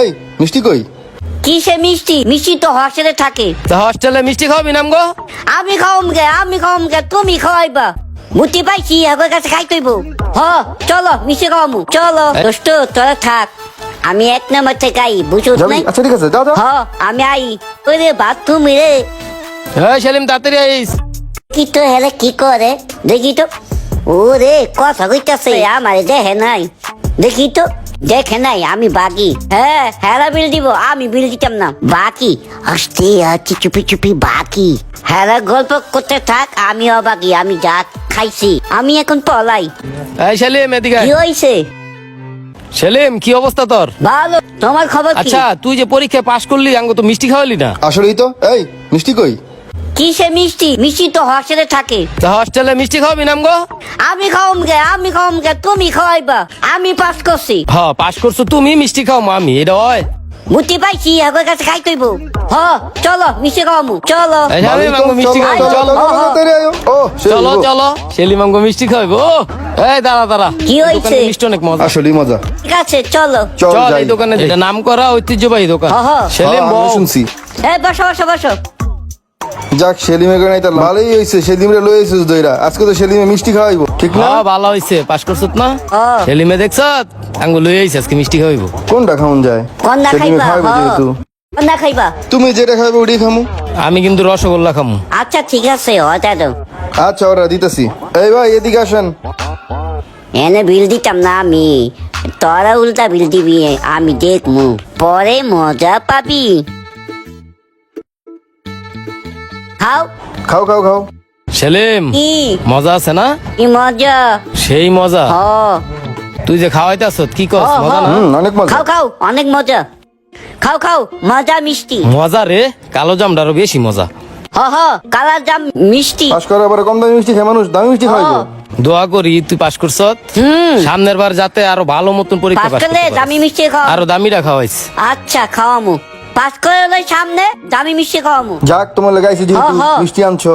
এই মিষ্টি কই? কিসে মিষ্টি? মিষ্টি তো হস্টেলে থাকে। তা হস্টেলে মিষ্টি খাওয়াবি নাম গো? আমি খাওয়াম গে তুমি খাওয়াইবা। মুতি পাইছি আগের কাছে খাই কইব। চলো মিষ্টি খাওয়ামু চলো। দোস্ত তোরা থাক, আমি 1 নম্বর থেকে আই, বুঝুস যাবি? নাই? আচ্ছা ঠিক আছে, যাও যাও। আমি আই। ওরে বাথরুম রে, এই সেলিম তাড়াতাড়ি আইস। কি তো হেলে কি করে দেখি তো। ওরে কথা কইতাছে আমারে দেখে নাই, দেখি তো দেখে নাই। আমি বাকি হেরা বিল দিব, আমি বিল দিতাম না। বাকি আসতে আছি চুপি চুপি বাকি। হেরা গল্প করতে থাক, আমিও বাকি। আমি যা খাইছি আমি এখন পলাই। এই সেলিম এদিকে আয়। কি হইছে? সেলিম কি অবস্থা তোর? ভালো, তোমার খবর কি? আচ্ছা তুই যে পরীক্ষায় পাশ করলি আঙ্গ তো মিষ্টি খাওয়ালি না। আসলেই তো। এই মিষ্টি কই? কিসে মিষ্টি? মিষ্টি তো হস্টেলে থাকে। তা হস্টেলে মিষ্টি খাওয়াবি নাম গো? আমি খাওয়াম গে তুমি খাওয়াইবা। আমি পাস করছি। পাশ করছো তুমি, মিষ্টি খাওয়াবো আমি, এটা হয়? মুতি পাইছি আগের কাছে খাই কইব। চলো মিষ্টি খাওয়ামু চলো। এই সেলিম আঙ্গ মিষ্টি খাওয়াবো, চল। তাড়াতাড়ি আয়ো। ও চলো চলো সেলিম আঙ্গ মিষ্টি খাওয়াবো। এই দাঁড়া কি হইছে? দোকানে মিষ্টি অনেক মজা। আসলেই মজা। ঠিক আছে চলো। চল চল যাই। এই দোকানে, এটা নাম করা ঐতিহ্যবাহী দোকান। সেলিম হ্যাঁ, বউ। আমি শুনছি। বসো। যাক সেলিমের গানে তো ভালোই হইছে, সেলিমরে লই আইছিস দইরা। আজকে তো সেলিমে মিষ্টি খাওয়াইবো, ঠিক না? ভালো হইছে, পাশ করছত না? হ্যাঁ। সেলিমে দেখছ আঙ্গ লই আইছে আজকে মিষ্টি খাওয়াইবো। কোনটা খাওন যায়? কোনটা সেলিমে খাইবা? খাওয়াইবো যেহেতু। কোনটা খাইবা? তুমি যেটা খাইবে ওটাই খামু। আমি কিন্তু রসগোল্লা খামু। আচ্ছা ঠিক আছে ওটা দাও। আচ্ছা ওরা দিতেছি। এই ভাই এদিকে আসেন। এনে বিল দিতাম না আমি, তোরা উল্টা বিল দিবি। আমি দেখমু, পরে মজা পাবি। খাও খাও খাও খাও। সেলিম কি মজা আছে না? কি মজা? সেই মজা। হ তুই যে খাওয়াইতাছ কি কস, মজা না? অনেক মজা। খাও অনেক মজা। খাও মজা মিষ্টি। মজা রে, কালো জামডারও বেশি মজা। কালার জাম মিষ্টি। পাস করার পরে কম দামি মিষ্টি খায় মানুষ, দামি মিষ্টি খাওয়াইবো। দোয়া করি তুই পাশ করছ, সামনের বার যাতে আরো ভালো মতন পরীক্ষা পাস পাঁচকালে করতে দামি পারিস। মিষ্টি খাও। আরো দামিটা খাওয়াইস। আচ্ছা খাওয়ামু। পাস করে হলে সামনে দামি মিষ্টি খাওয়ামু। যাক তোমার লাগাইছি যেহেতু হ্যাঁ। মিষ্টি আনছো,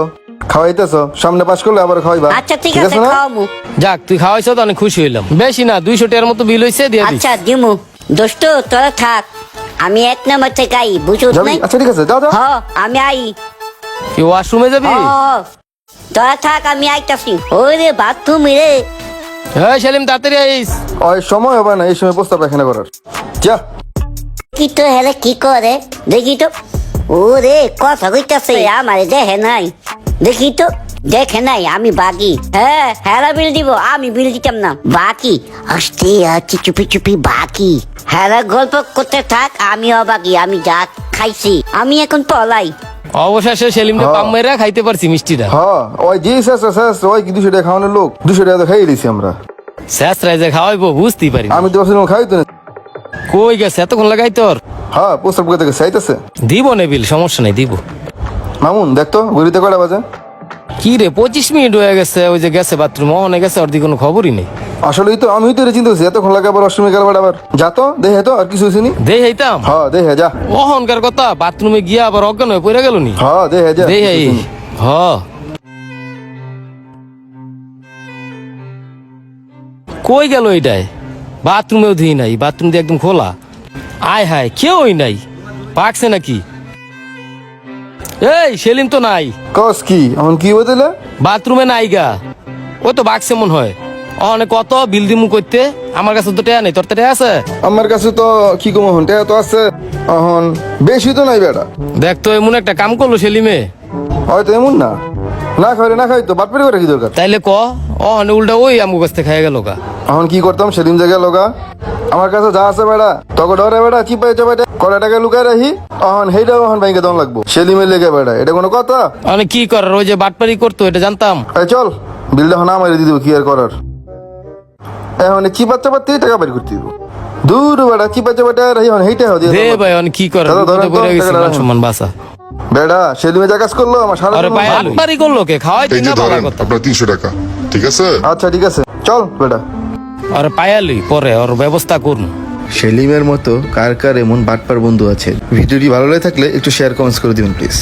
খাওয়াইতেছো, সামনে পাস করলে আবার খাওয়াইবা। আচ্ছা ঠিক আছে না? খাওয়ামু। যাক তুই খাওয়াইছ তো অনেক খুশি হইলাম। বেশি না 200 টাকার মতো বিল হইছে, দিয়ে দিস। আচ্ছা দিমু। দোস্ত তোরা থাক, আমি 1 নম্বর থেকে আই, বুঝুস যাবি? নাই? আচ্ছা ঠিক আছে, যাও যাও। আমি আই। কি ওয়াশরুমে যাবি? তোরা থাক, আমি আইতাছি। ওরে বাথরুম রে। হ্যাঁ সেলিম তাড়াতাড়ি আইস। ওই সময় হবে না এই সময় প্রস্তাব পায়খানা করার। যা। কি তো হেলে কি করে দেখি তো। ওরে কথা কইতাছে আমারে দেখে নাই, দেখি তো দেখে নাই। আমি বাকি। হেরা বিল দিব, আমি বিল দিতাম না। বাকি আসতে আছি চুপি চুপি বাকি। হেরা গল্প করতে থাক, আমিও বাকি। আমি যা খাইছি আমি এখন পলাই। অবশেষে সেলিমকে পাম মেরা খাইতে পারছি মিষ্টিটা। হ্যাঁ ওই জি শেষ ওই কি 200 টাকা খাওয়ানোর লোক, 200 টাকা তো খাইয়ে দিছি আমরা। শেষ রাইজে খাওয়াইবো বুঝতেই পারি না। আমি তো ভাবছিলাম খাইতো না। কই গেছে এতক্ষণ লাগাই তোর? হ্যাঁ প্রস্তাব করতে গেছে, চাইতেছে। দিব নে বিল, সমস্যা নাই দিব। মামুন দেখতো ঘুরিতে কয়টা বাজে? কি রে 25 মিনিট হয়ে গেছে, ওই যে গেছে বাথরুম, অনে গেছে, ওর দিকে কোনো খবরই নেই। আসলেই তো আমি তো চিন্তা করছি এতক্ষণ লাগে আবার অষ্টমী গেল আবার। যা তো দেখে তো আর কিছু হয়েছিনি। দেই হইতাম হ্যাঁ দেখে যা। অহনকার কথা, বাথরুমে গিয়া আবার অজ্ঞান হয়ে পড়ে গেল নি। হ্যাঁ দেখে যা। দেই এই হ কই গেল এইটাই? বাথরুমেও ধুই নাই, বাথরুম দিয়ে একদম খোলা। আয় হায় কেউই নাই, পাকছে নাকি? এই সেলিম তো নাই, কস কি এখন কি বলতে? বাথরুমে নাই গা। ও তো বাকছে মন হয়। অনেক কত বিল দিমু করতে, আমার কাছে তো টেয়া নেই, তোর তো টেয়া আছে? আমার কাছে তো কি কম এখন টেয়া তো আছে, এখন বেশি তো নাই বেটা। দেখ তো এমন একটা কাম করলো সেলিমে। হয়তো এমন না, না খাই না খাই তো বাটপাড়ি করে কি দরকার? তাইলে ক অনে উল্টা ওই আমু কাছ থেকে খাই গেল গা। এখন কি করতাম সেদিন জায়গায় লগা আমার কাছে যা আছে বেড়া তখন ডরে বেড়া চিপাই চাপাই কড়া টাকা লুকাই রাখি। এখন সেইটাও এখন ব্যাংকে দম লাগবো সেলিমের লেগে বেড়া, এটা কোনো কথা? অনেক কি করার, ওই যে বাটপারি করতো এটা জানতাম। এই চল বিলটা এখন আমার দিয়ে দেবো, কি আর করার। এখন চিপা চাপা থেকে টাকা বাড়ি করতে দিব। দূর বেড়া চিপা চাপা টাকা রাখি এখন সেইটা দিয়ে দে ভাই অনেক কি করার, দাদা, ধরেন তো, পড়ে গেছে টাকাটা মান রাখুন। সম্মান বাসা। বেড়া সেলিমে যা কাজ করলো আমার সারা আরে জীবন ভাই ভালো। বাটপারি করলো কে? খাওয়াই এই দিন যে না, ভালো ধরেন কথা। আপনার 300 টাকা, ঠিক আছে? আচ্ছা ঠিক আছে চল বেটা। আরে পায়ালি পরে ওর ব্যবস্থা করুন। সেলিমের মতো কার কার এমন বাটপার বন্ধু আছে? ভিডিওটি ভালো লাগে থাকলে একটু শেয়ার কমেন্টস করে দিবেন প্লিজ।